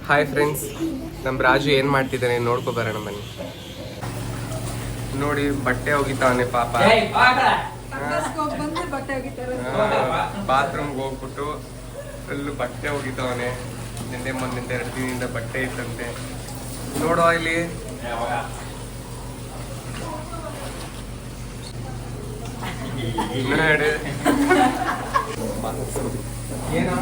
Hi friends, ನಮ್ಮ ರಾಜು ಏನು ಮಾಡ್ತಿದ್ದಾನೆ ನೋಡ್ಕೊ ಬರೋಣ ಬನ್ನಿ. ನೋಡಿ ಬಟ್ಟೆ ಒಗಿತಾವನೆ ಪಾಪ. ಬಾತ್ರೂಮ್ಗೆ ಹೋಗ್ಬಿಟ್ಟು ಫುಲ್ಲು ಬಟ್ಟೆ ಒಗಿತಾವನೆ. ನಿನ್ನೆ ಮೊನ್ನಿಂದ 2 ದಿನದಿಂದ ಬಟ್ಟೆ ಇತ್ತಂತೆ. ನೋಡುವ ಇಲ್ಲಿ ನೋಡಿ ಏನು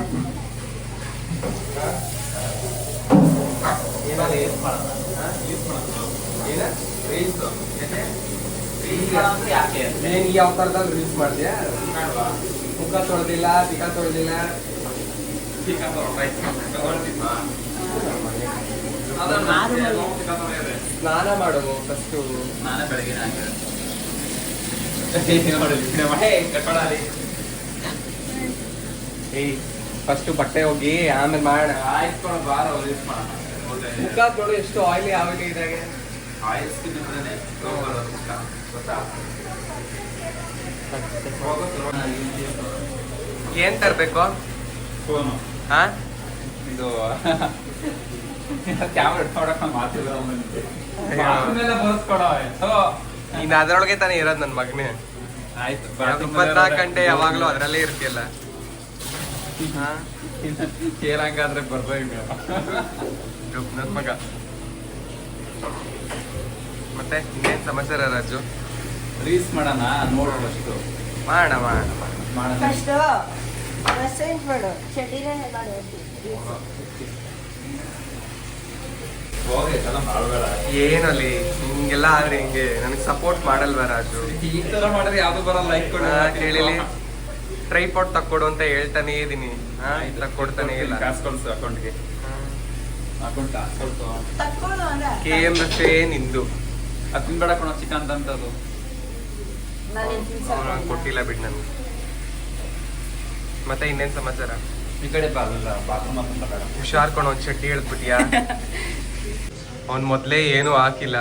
ಯಾವ ಥರದಲ್ಲಿ ರೀಲ್ಸ್ ಮಾಡಿದ್ಯಾ? ಮುಖ ತೊಳೆದಿಲ್ಲ, ತಿಕ್ಕ ತೊಳೆದಿಲ್ಲ. ಸ್ನಾನ ಮಾಡೋದು ಫಸ್ಟು. ಫಸ್ಟು ಬಟ್ಟೆ ಹೋಗಿ ಆಮೇಲೆ ಮಾಡೋಣ. ಮುಖ ತೊಳು ಎಷ್ಟು ಆಯಿಲಿ ಆವಾಗ ಇದಾಗೆ. ಏನ್ ತರ್ಬೇಕು? ಹಾ, ಇದು ಇನ್ನು ಅದ್ರೊಳಗೆ ತಾನೇ ಇರೋದು ನನ್ನ ಮಗನೇ. 24 ಗಂಟೆ ಯಾವಾಗ್ಲೂ ಅದ್ರಲ್ಲೇ ಇರ್ತಿಯಲ್ಲ. ಕೇಳಂಗಾದ್ರೆ ಬರ್ಬೇಕು ನನ್ನ ಮಗ. ಮತ್ತೆ ಇನ್ನೇನ್ ಸಮಾಚಾರ ರಾಜು? ರೀಲ್ಸ್ ಮಾಡೋಣ ನೋಡೋಷ್ಟು. ಮಾಡೋಣ. ಏನಲ್ಲಿ ಹಿಂಗೆಲ್ಲ ಆದ್ರೆ ಹಿಂಗೆ ನನಗೆ ಸಪೋರ್ಟ್ ಮಾಡಲ್ವಾ ರಾಜು? ಈ ತರ ಮಾಡಿದ್ರೆ ಯಾವ್ದು ಬರಲ್ಲ. ಕೇಳಿಲಿ, ಟ್ರೈಪಾಡ್ ತಕ್ಕೊಡು ಅಂತ ಹೇಳ್ತಾನೆ ಇದೀನಿ. ತಕ್ಕೊಡ್ತಾನೆ ಇಲ್ಲ. ಕಾಸು ಕಳ್ಸು ಅಕೌಂಟ್ಗೆ. ಅಕೌಂಟ್ KMF ನಿಂದು ಅದನ್ನ ಬೇಡ ಕೊಡೋ ಚಿಕನ್ ಅಂತದ್ದು ಕೊಟ್ಟಿಲ್ಲ ಬಿಡ್ ನನ್ಗೆ. ಮತ್ತೆ ಇನ್ನೇನ್ ಸಮಾಚಾರ? ಈ ಕಡೆ ಬಾತ್ರೂಮ್ ಅಂತ ಬೇಡ. ಹುಷಾರ್ ಕೊಂಡು ಒಂದ್ ಚಡ್ಡಿ ಹೇಳ್ಬಿಟ್ಟಿಯಾ? ಅವ್ನ್ ಮೊದ್ಲೇ ಏನು ಹಾಕಿಲ್ಲ.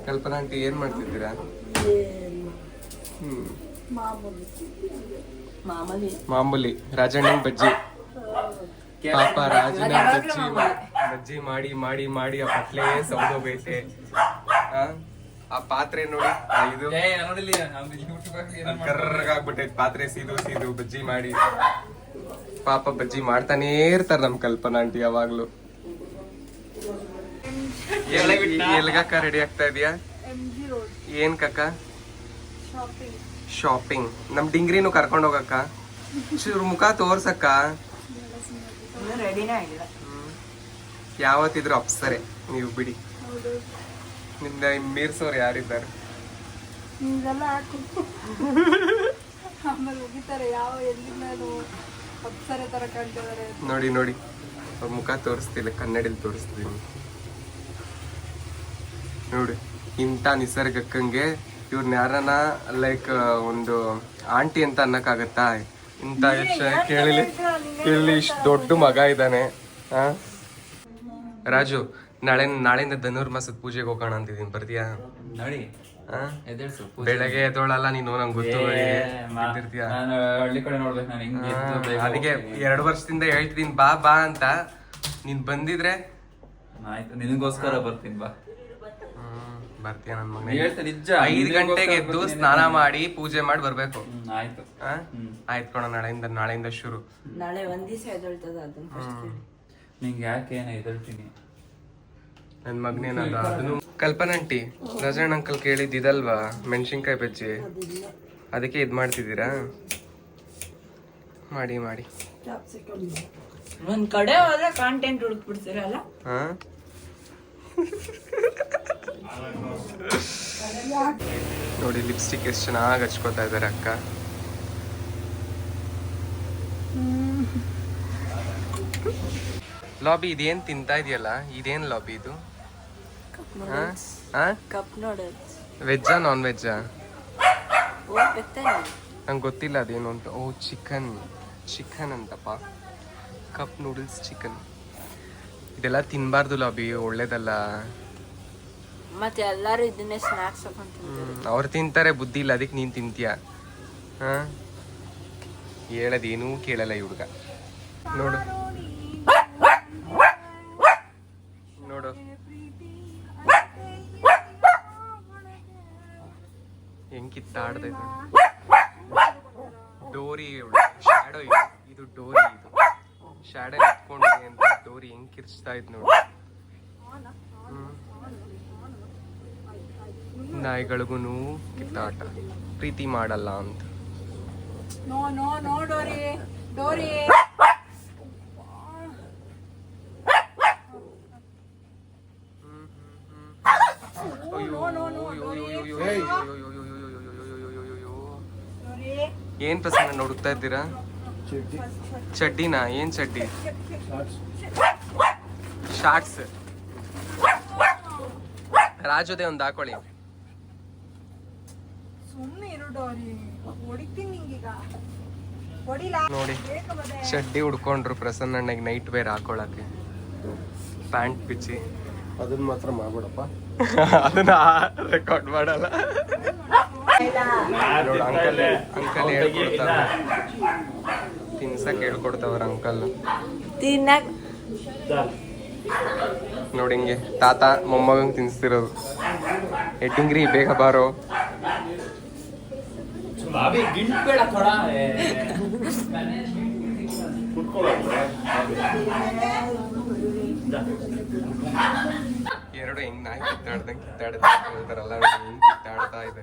ಕಲ್ಪನಾ ಆಂಟಿ ಏನ್ ಮಾಡ್ತಿದ್ದೀರಾ? ಮಾಮೂಲಿ ರಾಜಣ್ಣನ್ ಬಜ್ಜಿ. ಪಾಪ ರಾಜನ ಬಜ್ಜಿ ಮಾಡಿ ಮಾಡಿ ಮಾಡಿ ಆ ಪಟ್ಲೆ ಸೌದೋಗೈತೆ. ಆ ಪಾತ್ರೆ ನೋಡಿ, ಇದು ಕರ್ರಗಾಗ್ಬಿಟ್ಟೈತೆ ಪಾತ್ರೆ. ಸೀದು ಬಜ್ಜಿ ಮಾಡಿ ಪಾಪ ಬಜ್ಜಿ ಮಾಡ್ತಾನೇ ಇರ್ತಾರ ನಮ್ ಕಲ್ಪನಾ ಆಂಟಿ ಯಾವಾಗ್ಲೂ. ಎಲ್ಗಕ್ಕ ರೆಡಿ ಆಗ್ತಾ ಇದೀಯಾ? ಏನ್ ಕಕ್ಕ? ಶಾಪಿಂಗ್. ನಮ್ ಡಿಂಗ್ರಿನೂ ಕರ್ಕೊಂಡ್ ಹೋಗಕ್ಕ. ಚೂರು ಮುಖ ತೋರ್ಸಕ್ಕ. ಯಾವತ್ತಿದ್ರು ಅಪ್ಸರೆ ನೀವು ಬಿಡಿ. ನಿಮ್ದ ಮೀರ್ಸೋರು ಯಾರಿದ್ದಾರೆ? ನೋಡಿ ನೋಡಿ, ಅವ್ರ ಮುಖ ತೋರಿಸ್ತಿಲ್ಲ, ಕನ್ನಡಿಲಿ ತೋರಿಸ್ತೀನಿ ನೋಡಿ. ಇಂಥ ನಿಸರ್ಗಕ್ಕಂಗೆ ಇವ್ರನ್ನ ಯಾರನ್ನ ಲೈಕ್ ಒಂದು ಆಂಟಿ ಅಂತ ಅನ್ನಕ್ಕಾಗತ್ತಾ? ಇಂಥ ಕೇಳಿ ಇಷ್ಟು ದೊಡ್ಡ ಮಗ ಇದ್ದಾನೆ. ರಾಜು, ನಾಳೆಯಿಂದ ಧನುರ್ಮಾಸದ ಪೂಜೆಗೆ ಹೋಗೋಣ ಅಂತಿದ್ದೀನಿ, ಬರ್ತೀಯಾ? ನೋಡಿ ಬೆಳಗ್ಗೆ ಎದ್ದೋಳಲ್ಲ ನೀನು, ನಂಗೆ ಗೊತ್ತು. ಅದಕ್ಕೆ 2 ವರ್ಷದಿಂದ ಹೇಳ್ತಿದ್ದೀನಿ ಬಾ ಬಾ ಅಂತ. ನೀನ್ ಬಂದಿದ್ರೆ ಆಯ್ತು, ನಿನಗೋಸ್ಕರ ಬರ್ತೀನಿ ಬಾ. ಬರ್ತೀಯ ನನ್ನ ಮಗನೇ? 5 ಗಂಟೆಗೆ ಎದ್ದು ಸ್ನಾನ ಮಾಡಿ ಪೂಜೆ ಮಾಡಿ ಬರ್ಬೇಕು. ಆಯ್ತು ಆಯ್ತು ಕಣ. ನಾಳೆಯಿಂದ ಶುರು. ನಾಳೆ ಒಂದ್ ದಿವಸ ಎದ್ದೇಳ್ತದ ಅದನ್ನ. ನಿಂಗೆ ಯಾಕೆ ಎದ್ದೇಳ್ತೀನಿ ನನ್ ಮಗನೇನಲ್ಲ ಅದನ್ನು. ಕಲ್ಪನಾ ಆಂಟಿ, ರಜಣ್ಣ ಅಂಕಲ್ ಕೇಳಿದ್ದಿದಲ್ವಾ ಮೆಣಸಿನ್ಕಾಯಿ ಬಜ್ಜಿ? ಅದಕ್ಕೆ ಇದ್ ಮಾಡ್ತಿದ್ದೀರಾ? ಮಾಡಿ ಮಾಡಿ. ಒಂದ್ ಕಡೆ ಹೋದ್ರೆ ಕಾಂಟೆಂಟ್ ಹುಡುಕ್ಬಿಡ್ತೀರಲ್ಲ. ನೋಡಿ ಲಿಪ್ಸ್ಟಿಕ್ ಎಷ್ಟು ಚೆನ್ನಾಗಿ ಹಚ್ಕೋತಾ ಇದಾರೆ ಅಕ್ಕ. ಲಾಬಿ ಇದೇನ್ ತಿಂತಾ ಇದೆಯಲ್ಲ, ಇದೇನ್ ಲಾಬಿ ಇದು? ವೆಜ್ಜಾ ನಾನ್ ವೆಜ್ಜಾ? ನಂಗೆ ಗೊತ್ತಿಲ್ಲ ಅದೇನು ಅಂತ. ಓ ಚಿಕನ್ ಅಂತಪ್ಪ. Cup noodles chicken. ಇದೆಲ್ಲ ತಿನ್ಬಾರ್ದು ಲಾಬಿ, ಒಳ್ಳೇದಲ್ಲ. ಮತ್ತೆ ಎಲ್ಲರೂ ಇದನ್ನೇ ಸ್ನಾಕ್ಸ್ ಅವ್ರು ತಿಂತಾರೆ, ಬುದ್ಧಿ ಇಲ್ಲ, ಅದಕ್ಕೆ ನೀನ್ ತಿಂತೀಯ. ಹೇಳೋದೇನೂ ಕೇಳಲ್ಲ ಈ ಹುಡುಗ. ನೋಡು ನೋಡು ಹೆಂಗ್ ಕಿತ್ತಾಡ್ದೆ ಡೋರಿ. ಶ್ಯಾಡೋ ಇದು ಡೋರಿ, ಇದು ಶ್ಯಾಡೋ ಇಟ್ಕೊಂಡಿದೆ ಅಂತ ಡೋರಿ ಹೆಂಗ್ ಕಿರ್ಚ್ತಾ ಇದ್ ನೋಡಿ. ನಾಯಿಗಳಿಗೂ ಕಿತ್ತಾಟ, ಪ್ರೀತಿ ಮಾಡಲ್ಲ ಅಂತ. ನೋ ನೋ ನೋ ಡೋರಿ ಡೋರಿ. ಏನ್ ಪ್ರಸನ್ನ ಹುಡುಕ್ತಾ ಇದ್ದೀರಾ? ಚಡ್ಡಿನಾ? ಏನ್ ಚಡ್ಡಿ? ಶಾರ್ಟ್ಸ್. ರಾಜೋದೇ ಒಂದು ಹಾಕೊಳ್ಳಿ. ನೋಡಿ ಚಡ್ಡಿ ಹುಡ್ಕೊಂಡ್ರು ಪ್ರಸನ್ನ ಅಣ್ಣಗೆ ನೈಟ್ ವೇರ್ ಹಾಕೊಳಕ್ಕೆ. ಪ್ಯಾಂಟ್ ಬಿಚ್ಚಿ. ಅದನ್ನ ಮಾತ್ರ ಮಾಡ್ಬೇಡಪ್ಪ. ಅದನ್ನ ರೆಕಾರ್ಡ್ ಮಾಡಲ್ಲ. ಅಂಕಲ್ ಅಂಕಲ್ ಹೇಳ್ಕೊಡ್ತಾರ, ತಿನ್ಸಕ್ ಹೇಳ್ಕೊಡ್ತಾವ್ರ ಅಂಕಲ್. ತಿನ್ನಕ್ ನೋಡಿ ಹಿಂಗೆ ತಾತ ಮೊಮ್ಮಗಂಗ್ ತಿನ್ಸ್ತಿರೋದು. ಎಟ್ಟಿಂಗ್ರಿ ಬೇಗ ಬಾರೋ. ಎರಡು ಹೆಂಗ್ ನಾಯಿ ಕಿತ್ತಾಡ್ದಂಗ್ ಕಿತ್ತಾಡ್ತಾರಲ್ಲ, ಹೆಂಗ್ ಕಿತ್ತಾಡ್ತಾ ಇದೆ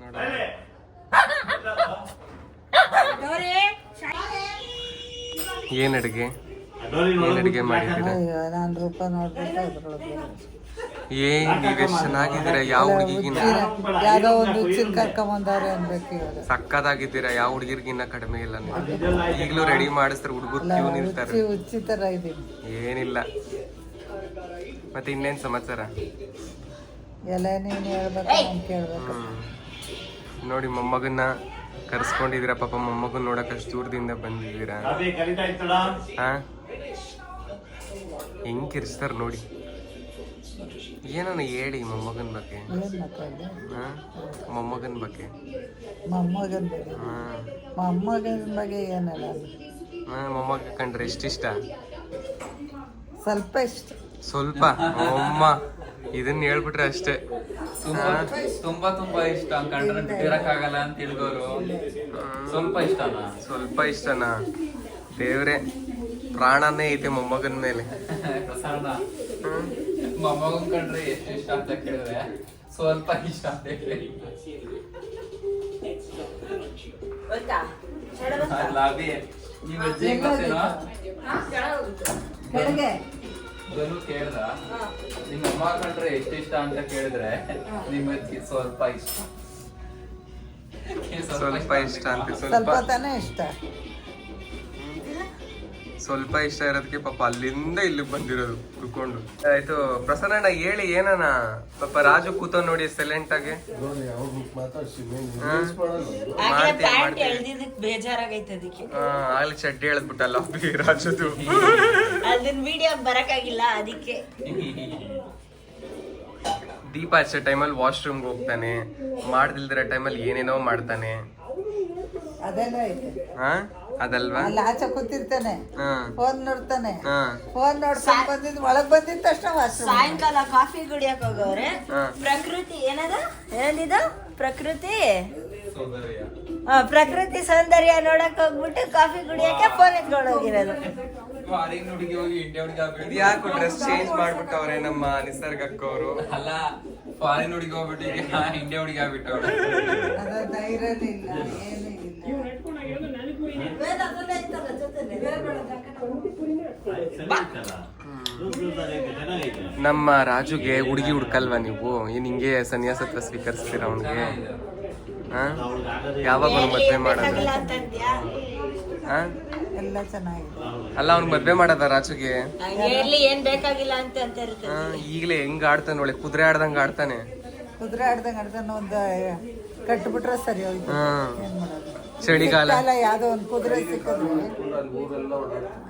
ನೋಡ. ಏನ್ ಅಡ್ಗೆ ಮಾಡಿದ್ದೀರಾ? ಏನ್ ನೀವೆಷ್ಟು ಚೆನ್ನಾಗಿದ್ದೀರಾ. ಯಾವ ಹುಡುಗಿಗಿನ್ನ ಯಾವ್ದೋ ಒಂದು ಹುಚ್ಚಿನ ಕರ್ಕೊಂಬಂದವ್ರೆ ಅನ್ಬೇಕು ಇವಾಗ. ಸಕ್ಕದಾಗಿದ್ದೀರಾ. ಯಾವ ಹುಡುಗಿರ್ಗಿನ್ನ ಕಡಿಮೆ ಇಲ್ಲ ನೀವು. ಈಗ್ಲೂ ರೆಡಿ ಮಾಡಿಸ್ತಾರೆ, ಹುಡುಗರು ಕ್ಯೂ ನಿಲ್ತಾರೆ. ಹುಚ್ಚಿ ತರ ಇದೀನಿ. ಏನಿಲ್ಲ. ಮತ್ತೆ ಇನ್ನೇನ್ ಸಮಾಚಾರ? ಎಲ್ಲ ನೀನ್ ಹೇಳ್ಬೇಕು, ನಾನ್ ಕೇಳ್ಬೇಕು. ನೋಡಿ ಮೊಮ್ಮಗನ್ನ ಕರ್ಸ್ಕೊಂಡಿದೀರಾ. ಪಾಪ ಮೊಮ್ಮಗನ್ ನೋಡಕ್ ಅಷ್ಟು ದೂರದಿಂದ ಬಂದಿದ್ದೀರಾ. ಹಾ ಹೆಂಗ್ ಕಿರ್ಸ್ತಾರ ನೋಡಿ. ಏನನ್ನ ಹೇಳಿ ಮೊಮ್ಮಗನ್ ಬಗ್ಗೆ. ಏನ್ ಮಾತಾಡ್ದೆ? ಹಾ ಮೊಮ್ಮಗನ್ ಬಗ್ಗೆ. ಮೊಮ್ಮಗನ್ ಬಗ್ಗೆ. ಮೊಮ್ಮಗನ್ ಬಗ್ಗೆ ಏನಲ್ಲ. ಮೊಮ್ಮಗ ಕಂಡ್ರೆ ಎಷ್ಟಿಷ್ಟ? ಸ್ವಲ್ಪ ಇಷ್ಟ. ಸ್ವಲ್ಪ. ಅಮ್ಮ ಇದನ್ನ ಹೇಳ್ಬಿಟ್ರೆ ಅಷ್ಟೇ. ತುಂಬಾ ತುಂಬಾ ಇಷ್ಟ ಕಂಡ್ರೆ ಬಿಟ್ಟಿರಕ್ಕಾಗಲ್ಲ ಅಂತ ತಿಳಿದವರು. ಸ್ವಲ್ಪ ಇಷ್ಟನಾ? ಸ್ವಲ್ಪ ಇಷ್ಟನಾ? ದೇವ್ರೆ, ಪ್ರಾಣನೇ ಐತೆ ಮೊಮ್ಮಗನ್ ಮೇಲೆ. ಪ್ರಸನ್ನ ಮೊಮ್ಮಗನ್ ಕಂಡ್ರೆ ಎಷ್ಟು ಇಷ್ಟ ಅಂತ ಕೇಳಿದ್ರೆ ಸ್ವಲ್ಪ ಇಷ್ಟ ಅಂತ ಹೇಳಿ. ಲಾಬಿ ನೀವ್ ಅಜ್ಜಿ ಗೊತ್ತೇನೋ? ಕೆಳಗೆ ಅದನ್ನು ಕೇಳ್ದ, ನಿಮ್ಮ ಅಮ್ಮ ಕಂಡ್ರೆ ಎಷ್ಟು ಇಷ್ಟ ಅಂತ ಕೇಳಿದ್ರೆ ನಿಮ್ಮ ಅಜ್ಜಿ ಸ್ವಲ್ಪ ಇಷ್ಟ. ಸ್ವಲ್ಪ ಇಷ್ಟ ಅಂತ. ಸ್ವಲ್ಪ ತಾನೇ ಇಷ್ಟ. ಸ್ವಲ್ಪ ಇಷ್ಟ ಇರೋದಕ್ಕೆ ಪಾಪ ಅಲ್ಲಿಂದ ಇಲ್ಲಿಗೆ ಬಂದಿರೋದು ಕುತ್ಕೊಂಡು. ಆಯ್ತು ಪ್ರಸನ್ನ ಹೇಳಿ ಏನನ. ಪಾಪ ರಾಜು ಕೂತ ನೋಡಿ ಸೈಲೆಂಟ್ ಆಗಿ. ಬೇಜಾರಾಗೈತೆ ಅದಕ್ಕೆ. ಆಗ್ಲಿ ಚಡ್ಡಿ ಹೇಳದ್ಬಿಟ್ಟಲ್ಲ ರಾಜುದು. ಅದನ್ನ ವಿಡಿಯೋ ಬರಕ್ಕಾಗಿಲ್ಲ ಅದಕ್ಕೆ. ದೀಪ ಹಚ್ಚೋ ಟೈಮಲ್ಲಿ ವಾಶ್ರೂಮ್ಗೆ ಹೋಗ್ತಾನೆ, ಮಾಡ್ದಿಲ್ದಿರೋ ಟೈಮಲ್ಲಿ ಏನೇನೋ ಮಾಡ್ತಾನೆ. ಅದೆಲ್ಲ ಐತೆ. ಹಾ ಅದಲ್ವಾ? ಅಲ್ಲಿ ಆಚೆ ಕೂತಿರ್ತಾನೆ, ಫೋನ್ ನೋಡ್ತಾನೆ. ಹಾ ಫೋನ್ ನೋಡ್ಕೊಂಡ್ ಬಂದಿದ್ ಒಳಗ್ ಬಂದಿದ ತಕ್ಷಣ ವಾಶ್ರೂಮ್. ಸಾಯಂಕಾಲ ಕಾಫಿ ಕುಡಿಯಕ್ ಹೋಗವ್ರೆ. ಪ್ರಕೃತಿ ಏನದ ಏನಂದಿದ್ದು? ಪ್ರಕೃತಿ ಪ್ರಕೃತಿ ಸೌಂದರ್ಯ ನೋಡಕ್ ಹೋಗ್ಬಿಟ್ಟು ಕಾಫಿ ಕುಡಿಯಕ್ಕೆ ಫೋನ್ ಎತ್ಕೊಂಡು ಹೋಗಿರೋದು. ಯಾಕೆ ಡ್ರೆಸ್ ಚೇಂಜ್ ಮಾಡ್ಬಿಟ್ಟವ್ರೆ ನಮ್ಮ ನಿಸರ್ಗಕ್ಕವರು? ಅಲ್ಲ, ಫಾರಿನ್ ಹುಡುಗಿ ಹೋಗ್ಬಿಟ್ಟು ಈಗ ಇಂಡಿಯಾ ಹುಡುಗಿ ಆಗ್ಬಿಟ್ಟವ್ರೆ. ಅದ ಧೈರ್ಯನೇ ಇಲ್ಲ, ಏನೂ ಇಲ್ಲ. ನಮ್ಮ ರಾಜುಗೆ ಹುಡುಗಿ ಹುಡ್ಕಲ್ವಾ ನೀವು? ಏನ್ ಹಿಂಗೆ ಸನ್ಯಾಸತ್ವ ಸ್ವೀಕರಿಸ್ತೀರ ಅವನಿಗೆ? ಯಾವಾಗ ಅವ್ನು ಮದ್ವೆ ಮಾಡೋದು? ಎಲ್ಲ ಚೆನ್ನಾಗಿದೆ. ಅಲ್ಲ ಅವ್ನ್ ಮದ್ವೆ ಮಾಡೋದ ರಾಜುಗೆ? ಏನ್ ಬೇಕಾಗಿಲ್ಲ ಅಂತ ಇರುತ್ತೆ. ಈಗಲೇ ಹೆಂಗ್ ಆಡ್ತಾನೆ, ಒಳ್ಳೆ ಕುದುರೆ ಆಡ್ದಂಗ ಆಡ್ತಾನೆ. ಕುದುರೆ ಆಡ್ದಂಗ ಒಂದು ಕಟ್ಬಿಟ್ರೆ ಸರಿ ಹೋಯ್ತು. ಏನ್ ಮಾಡೋದು? ಚಳಿಗಾಲ ಯಾವ್ದೋ ಒಂದ್ ಕುದುರೆ ಸಿಕ್ಕಿದ್ರೆ,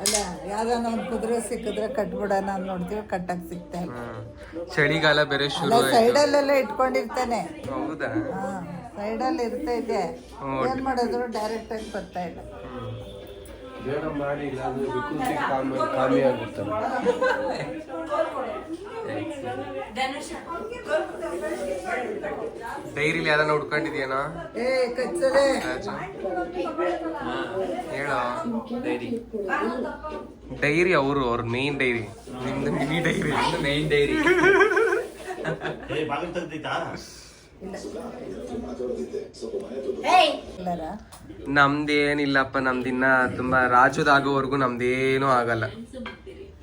ಅಲ್ಲ ಯಾವ್ದೋ ಒಂದ್ ಕುದುರೆ ಸಿಕ್ಕಿದ್ರೆ ಕಟ್ಬಿಡೋಣ ಅಂತ ನೋಡ್ತೀವಿ, ಕಟ್ಟಕ್ ಸಿಗ್ತಾ ಇಲ್ಲ. ಚಳಿಗಾಲ ಬೇರೆ ಶುರು. ಸೈಡಲ್ಲೆಲ್ಲ ಇಟ್ಕೊಂಡಿರ್ತಾನೆ. ಹೌದಾ? ಹಾ ಸೈಡಲ್ಲಿ ಇರ್ತೈತೆ ಏನ್ ಮಾಡಿದ್ರು ಡೈರೆಕ್ಟ್ ಆಗಿ ಬರ್ತಾ ಇಲ್ಲ. ಬೇಡ ಮಾಡಿ ಇಲ್ಲಾಂದ್ರೆ ವಿಕೃತಿ ಕಾಮಿ ಆಗುತ್ತಲ್ಲ. ಡೈರಿಲಿ ಯಾರನ್ನ ಹುಡ್ಕೊಂಡಿದ್ಯೇನೋ ಏ ಕಚ್ಚದೆ ಹೇಳೋ. ಡೈರಿ ಡೈರಿ ಅವ್ರ ಮೇನ್ ಡೈರಿ, ನಿಮ್ದು ಮಿನಿ ಡೈರಿ. Main dairy. ಎಲ್ಲರ ನಮ್ದೇನಿಲ್ಲಪ್ಪ, ನಮ್ದಿನ್ನ ತುಂಬಾ ರಾಜುದಾಗೋವರೆಗೂ ನಮ್ದೇನೂ ಆಗಲ್ಲ.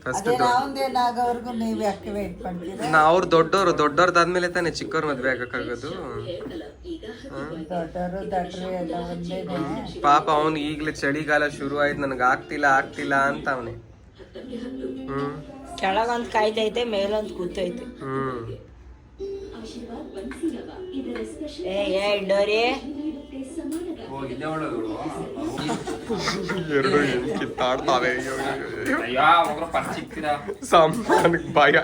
ಫಸ್ಟ್ ಅದೇ ನಾವಂದೇನಾಗೋವರೆಗೂ ನೀವು ಯಾಕೆ ವೇಟ್ ಮಾಡ್ತೀರಾ? ಅವ್ರು ದೊಡ್ಡವ್ರದಾದ್ಮೇಲೆ ತಾನೇ ಚಿಕ್ಕವ್ರ ಮದ್ವೆ ಆಗಕ್ಕಾಗೋದು. ದೊಡ್ಡವರು ದಡ್ರು ಎಲ್ಲ ಒಂದೇನೆ. ಪಾಪ ಅವ್ನು ಈಗ್ಲೇ ಚಳಿಗಾಲ ಶುರು ಆಯ್ತು, ನನಗೆ ಆಗ್ತಿಲ್ಲ ಅಂತ ಅವನೇ. ಕೆಳಗೊಂದ್ ಕಾಯ್ತೈತೆ, ಮೇಲೊಂದ್ ಕೂತೈತೆ. ಏ ಡೋರಿ ಇದೇ ಒಳ್ಳೇದು. ಎರಡು ಕಿತ್ತಾಡ್ತಾವೆ. ಪರಿಚಿಕ್ತೀರಾ ಸಾಮಾನ್ಯಕ್ಕೆ ಭಯ.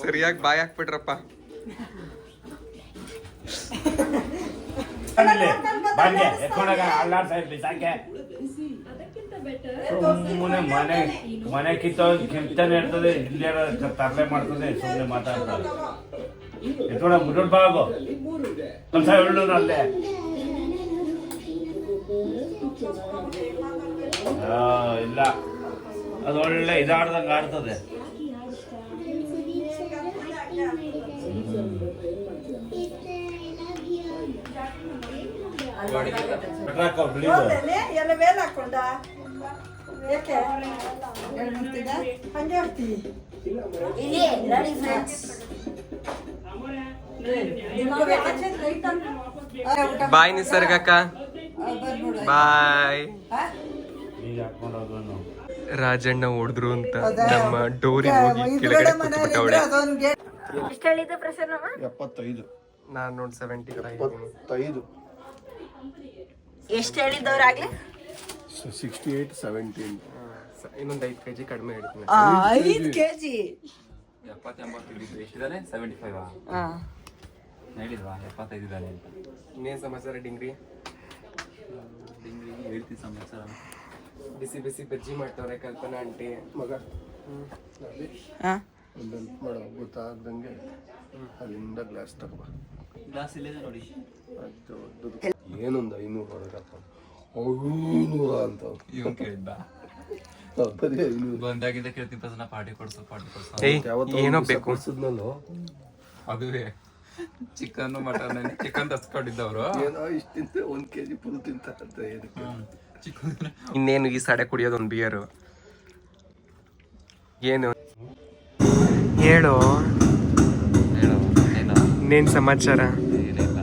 ಸರಿಯಾಗಿ ಬಾಯ್ ಹಾಕ್ಬಿಟ್ರಪ್ಪ. ಮನೆ ಕಿತ್ತಾನೆ ಇರ್ತದೆ, ಇಲ್ಲೇ ತರಲೆ ಮಾಡ್ತದೆ, ಸುಮ್ಮನೆ ಮಾತಾಡ್ತಾರೆ. ಎತ್ಕೊಂಡ ಮುನ್ನೂರು ಬಾಗು ಕೆಲಸ ಹೇಳೋರು ಅಲ್ಲೇ. ಇಲ್ಲ, ಅದು ಒಳ್ಳೆ ಇದಾಡ್ದಂಗೆ ಆಡ್ತದೆ. ಎಲ್ಲ ಮೇಲೆ ಹಾಕೊಂಡ ಯಾಕೆ ಹೇಳ್ಬಿಡ್ತೀನ ಹಂಗೆ ಹೋಗ್ತೀವಿ. ಇಲ್ಲಿ ನೋಡಿ ಫ್ರೆಂಡ್ಸ್, ಬಾಯ್ ನಿಸರ್ಗಕ್ಕ, ಬಾಯ್. ಈಗ ಹಾಕೊಂಡೋದನ್ನು ರಾಜಣ್ಣ ಹೊಡೆದ್ರು ಅಂತ ನಮ್ಮ ಡೋರಿ ಹೋಗಿ ಕೆಳಗಡೆ ಕೂತ್ಬಿಟ್ಟವಳೆ. ಎಷ್ಟು ಹೇಳಿದ್ದು ಪ್ರಸನ್ನಮ್ಮ? 75. ನಾನು ನೋಡಿ 75. 75. ಎಷ್ಟು ಹೇಳಿದ್ದವ್ರಾಗ್ಲಿ? 68, 17. ಇನ್ನೊಂದು 5 kg ಕಡಿಮೆ ಹೇಳ್ತೀನಿ. 5 kg 70-80 ಎಷ್ಟಿದ್ದಾರೆ? 75 ಹೇಳಿಲ್ವಾ? 75 ಇದ್ದಾನೆ ಅಂತ. ಇನ್ನೇನು ಸಮಾಚಾರ ಡಿಂಗ್ರಿ? ಹೇಳ್ತೀನಿ ಸಮಾಚಾರ. ಬಿಸಿ ಬಿಸಿ ಬಜ್ಜಿ ಮಾಡ್ತವ್ರೆ ಕಲ್ಪನಾ ಆಂಟಿ. ಮಗ ಒಂದು ಹೆಲ್ಪ್ ಮಾಡೋ, ಗೊತ್ತಾಗ್ದಂಗೆ ಅಲ್ಲಿಂದ ಗ್ಲಾಸ್ ತಗೋಬ. ಗ್ಲಾಸ್ ಇಲ್ಲೇ ನೋಡಿ. ಅದು ಏನೊಂದು 500 ಹೊರಗಪ್ಪ, 500 ಅಂತ ಇವನ್ ಕೇಳಿದ್ದ. ಬರೀ 500. ಬಂದಾಗಿಂದ ಕೇಳ್ತೀನಿ ಪ್ರಸನ್ನ, ಪಾರ್ಟಿ ಕೊಡ್ಸು. ಏನೋ ಬೇಕು ಹೊಸದ್ನಲ್ಲೋ ಅದುವೇ ಚಿಕನ್ ಮಟನ್ ಚಿಕನ್ ತರ್ಸ್ಕೊಂಡಿದ್ದವ್ರು. ಏನೋ ಇಷ್ಟಿಂತ 1 kg ಫುಲ್ ತಿಂತ ಅಂತ ಏನಕ್ಕೆ. ಚಿಕನ್ ಇನ್ನೇನು ಈ ಸಡೆ ಕುಡಿಯೋದು ಒಂದು ಬಿಯರು. ಏನು ಹೇಳು, ಇನ್ನೇನು ಸಮಾಚಾರ? ಏನಿಲ್ಲ.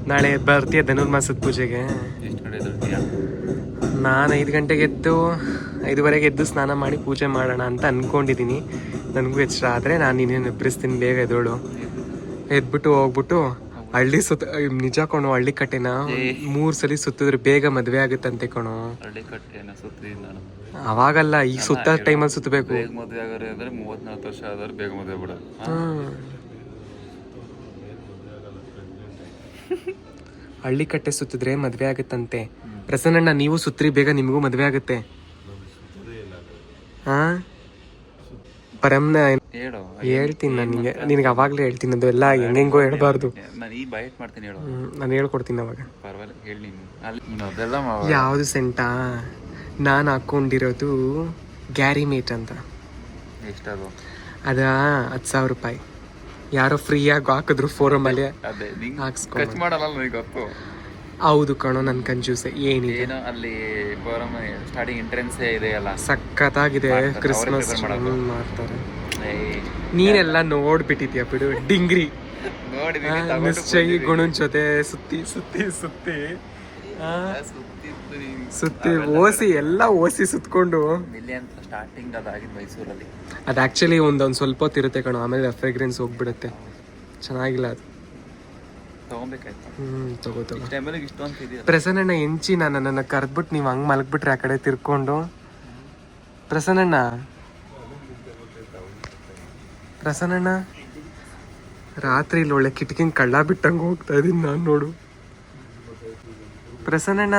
ನಾಳೆ ಬರ್ತೀಯ ಧನುರ್ಮಾಸದ ಪೂಜೆಗೆ? ಎಷ್ಟು ಕಡೆ ಎದ್ದಿರ್ತೀಯ? ನಾನು 5 ಗಂಟೆಗೆ ಎದ್ದು 5:15 ಎದ್ದು ಸ್ನಾನ ಮಾಡಿ ಪೂಜೆ ಮಾಡೋಣ ಅಂತ ಅಂದ್ಕೊಂಡಿದ್ದೀನಿ. ನನಗೂ ಎಚ್ಚರ ಆದರೆ ನಾನು ಇನ್ನೇನು ಎಬ್ಬರಿಸ್ತೀನಿ, ಬೇಗ ಎದ್ದೋಳು. ಎದ್ಬಿಟ್ಟು ಹೋಗ್ಬಿಟ್ಟು ಹಳ್ಳಿ ನಿಜ ಕಣೋ, ಹಳ್ಳಿ ಕಟ್ಟೆನ 3 ಸಲ ಸುತ್ತಿದ್ರೆ ಬೇಗ ಮದುವೆ ಆಗುತ್ತಂತೆ ಕಣೋ. ಹಳ್ಳಿ ಕಟ್ಟೆನ ಸುತ್ತೀನಿ ನಾನು. ಅವಾಗಲ್ಲ, ಈಗ ಸುತ್ತ ಟೈಮಲ್ಲಿ ಸುತ್ತಬೇಕು. ಬೇಗ ಮದುವೆ ಆಗೋರು ಅಂದ್ರೆ 34 ವರ್ಷ ಆದವ್ರು ಬೇಗ ಮದುವೆ ಬಿಡ. ಹಳ್ಳಿ ಕಟ್ಟೆ ಸುತ್ತಿದ್ರೆ ಮದುವೆ ಆಗುತ್ತಂತೆ. ಪ್ರಸನ್ನಣ್ಣ, ನೀವು ಸುತ್ರಿ, ಬೇಗ ನಿಮಗೂ ಮದುವೆ ಆಗುತ್ತೆ. ಹಾ ಪರಮ್ನ ಹೇಳು. ಹೇಳ್ತೀನಿ ನನಗೆ, ನಿನಗೆ ಅವಾಗಲೇ ಹೇಳ್ತೀನಿ. ಅದು ಎಲ್ಲ ಹೆಂಗೆಂಗೋ ಹೇಳ್ಬಾರ್ದು. ನಾನು ಈ ಬೈಟ್ ಮಾಡ್ತೀನಿ, ಹೇಳು. ನಾನು ಹೇಳ್ಕೊಡ್ತೀನಿ ಅವಾಗ. ಪರವಾಗಿಲ್ಲ, ಹೇಳಿ ನೀನು. ಅಲ್ಲಿ ಅದೆಲ್ಲ ಯಾವುದು ಸೆಂಟಾ? ನಾನು ಹಾಕ್ಕೊಂಡಿರೋದು ಗ್ಯಾರಿಮೇಟ್ ಅಂತ. ಎಷ್ಟದು? ಅದ 10,000 ರೂಪಾಯಿ. ಯಾರೋ ಫ್ರೀಯಾಗಿ ಹಾಕಿದ್ರು ಫೋರಮಲ್ಲಿ ಅದೇ ಹಾಕ್ಸ್ಕೊಂಡು. ಮಾಡಲ್ಲ ನನಗೆ ಗೊತ್ತು. ಹೌದು ಕಣೋ, ನನ್ನ ಕಂಜೂಸೆ ಏನಿದೆ. ಏನೋ ಅಲ್ಲಿ ಸ್ಟಾರ್ಟಿಂಗ್ ಎಂಟ್ರೆನ್ಸ್ ಇದೆಯಲ್ಲ, ಸಖತ್ತಾಗಿದೆ. ಕ್ರಿಸ್ಮಸ್ ಮಾಡ್ತಾರೆ. ಮಾಡ್ತಾರೆ. ನೀನೆಲ್ಲ ನೋಡ್ಬಿಟ್ಟಿದ್ಯಾ ಬಿಡು ಡಿಂಗ್ರಿ. ನಿಶ್ಚಯ ಗುಣನ್ ಜೊತೆ ಸುತ್ತಿ ಸುತ್ತಿ ಸುತ್ತಿ ಸುತ್ತಿ ಓಸಿ ಎಲ್ಲ ಓಸಿ ಸುತ್ಕೊಂಡು ಇಲ್ಲಿ ಅಂತ ಸ್ಟಾರ್ಟಿಂಗ್ ಅದಾಗಿದ್ದು ಮೈಸೂರಲ್ಲಿ. ಅದು ಆ್ಯಕ್ಚುಲಿ ಒಂದೊಂದು ಸ್ವಲ್ಪ ಹೊತ್ತು ಇರುತ್ತೆ ಕಣೋ, ಆಮೇಲೆ ಫ್ರೇಗ್ರೆನ್ಸ್ ಹೋಗ್ಬಿಡುತ್ತೆ. ಚೆನ್ನಾಗಿಲ್ಲ ಅದು. ತಗೊಬೇಕಾಯ್ತು. ತಗೋ ಟೈಮಲ್ಲಿ ಇಷ್ಟೊಂದು ಇದೆಯಲ್ಲ. ಪ್ರಸನ್ನಣ್ಣ ಹೆಂಚಿ ನನ್ನನ್ನು ಕರೆದ್ಬಿಟ್ಟು ನೀವು ಹಂಗೆ ಮಲಗ್ಬಿಟ್ರೆ ಆ ಕಡೆ ತಿರ್ಕೊಂಡು ಪ್ರಸನ್ನಣ್ಣ ಪ್ರಸನ್ನಣ್ಣ ರಾತ್ರಿ ಇಲ್ಲಿ ಒಳ್ಳೆ ಕಿಟಕಿನ ಕಳ್ಳ ಬಿಟ್ಟಂಗೆ ಹೋಗ್ತಾ ಇದೀನಿ ನಾನು ನೋಡು. ಪ್ರಸನ್ನಣ್ಣ